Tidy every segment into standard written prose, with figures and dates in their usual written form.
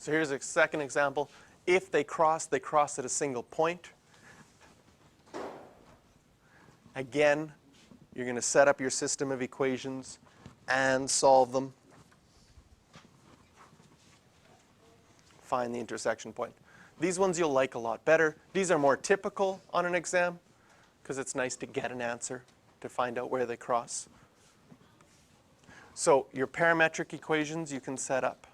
So here's a second example. If they cross at a single point. Again, you're going to set up your system of equations and solve them. Find the intersection point. These ones you'll like a lot better. These are more typical on an exam because it's nice to get an answer to find out where they cross. So your parametric equations you can set up.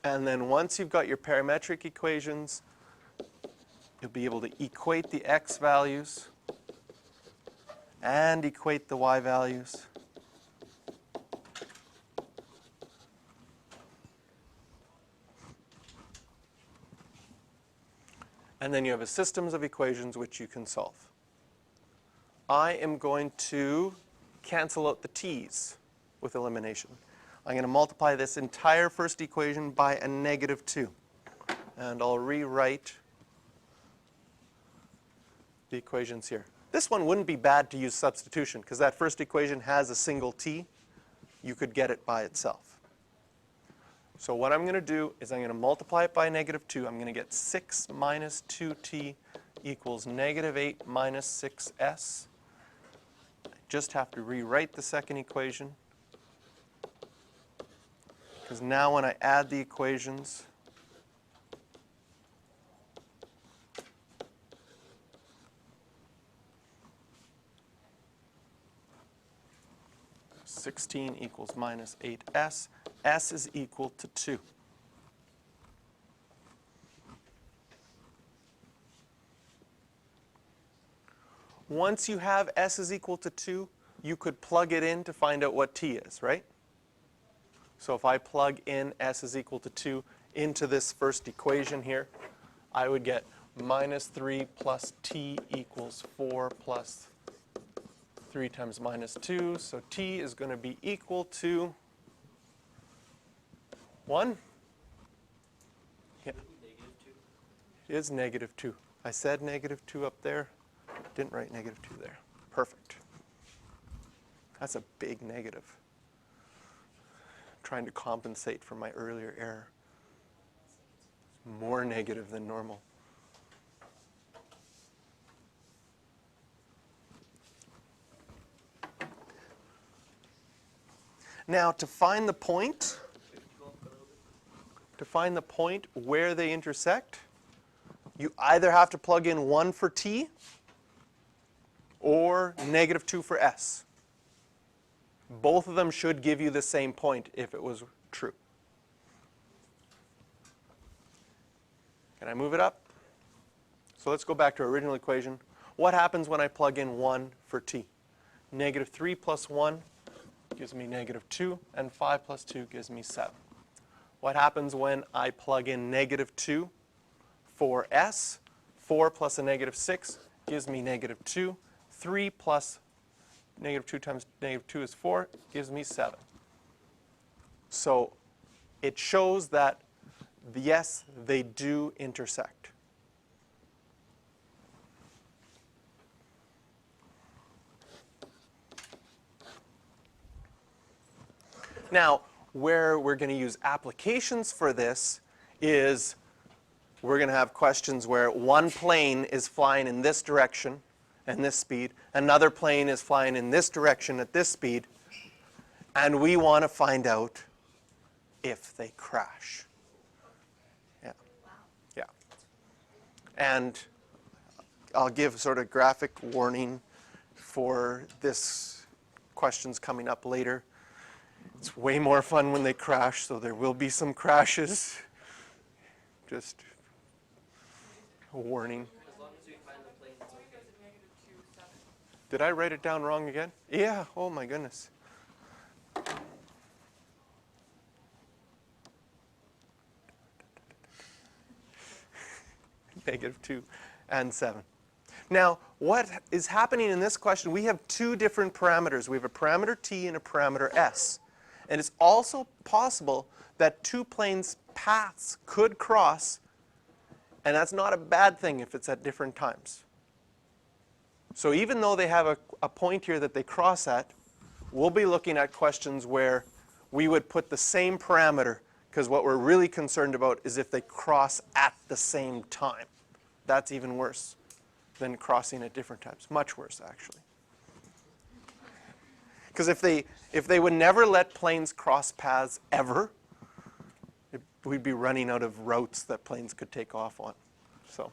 And then once you've got your parametric equations, you'll be able to equate the x values and equate the y values. And then you have a systems of equations which you can solve. I am going to cancel out the t's with elimination. I'm going to multiply this entire first equation by a -2. And I'll rewrite the equations here. This one wouldn't be bad to use substitution because that first equation has a single t. You could get it by itself. So what I'm going to do is I'm going to multiply it by -2. I'm going to get 6 minus 2t equals -8 minus 6s. I just have to rewrite the second equation. Because now when I add the equations, (16 equals minus 8s). S is equal to 2. Once you have s is equal to 2, you could plug it in to find out what t is, right? So if I plug in s is equal to 2 into this first equation here, I would get -3 plus t equals 4 plus 3 times -2. So t is going to be equal to 1? Yeah. It is -2. I said -2 up there. Didn't write -2 there. Perfect. That's a big negative. Trying to compensate for my earlier error. It's more negative than normal. Now, to find the point where they intersect, you either have to plug in 1 for t or -2 for s. Both of them should give you the same point if it was true. Can I move it up? So let's go back to our original equation. What happens when I plug in 1 for t? -3 plus 1 gives me -2, and 5 plus 2 gives me 7. What happens when I plug in -2 for s? 4 plus a -6 gives me -2. 3 plus -2 times -2 is 4, gives me 7. So it shows that, yes, they do intersect. Now, where we're going to use applications for this is we're going to have questions where one plane is flying in this direction and this speed, another plane is flying in this direction at this speed, and we want to find out if they crash. Yeah. Yeah. And I'll give sort of graphic warning for this questions coming up later. It's way more fun when they crash, so there will be some crashes. Just a warning. As long as we find the plane, it's okay. Did I write it down wrong again? Yeah, oh my goodness. -2 and 7. Now, what is happening in this question, we have two different parameters. We have a parameter t and a parameter s. And it's also possible that two planes' paths could cross, and that's not a bad thing if it's at different times. So even though they have a point here that they cross at, we'll be looking at questions where we would put the same parameter, because what we're really concerned about is if they cross at the same time. That's even worse than crossing at different times. Much worse, actually. Because if they would never let planes cross paths ever, we'd be running out of routes that planes could take off on. So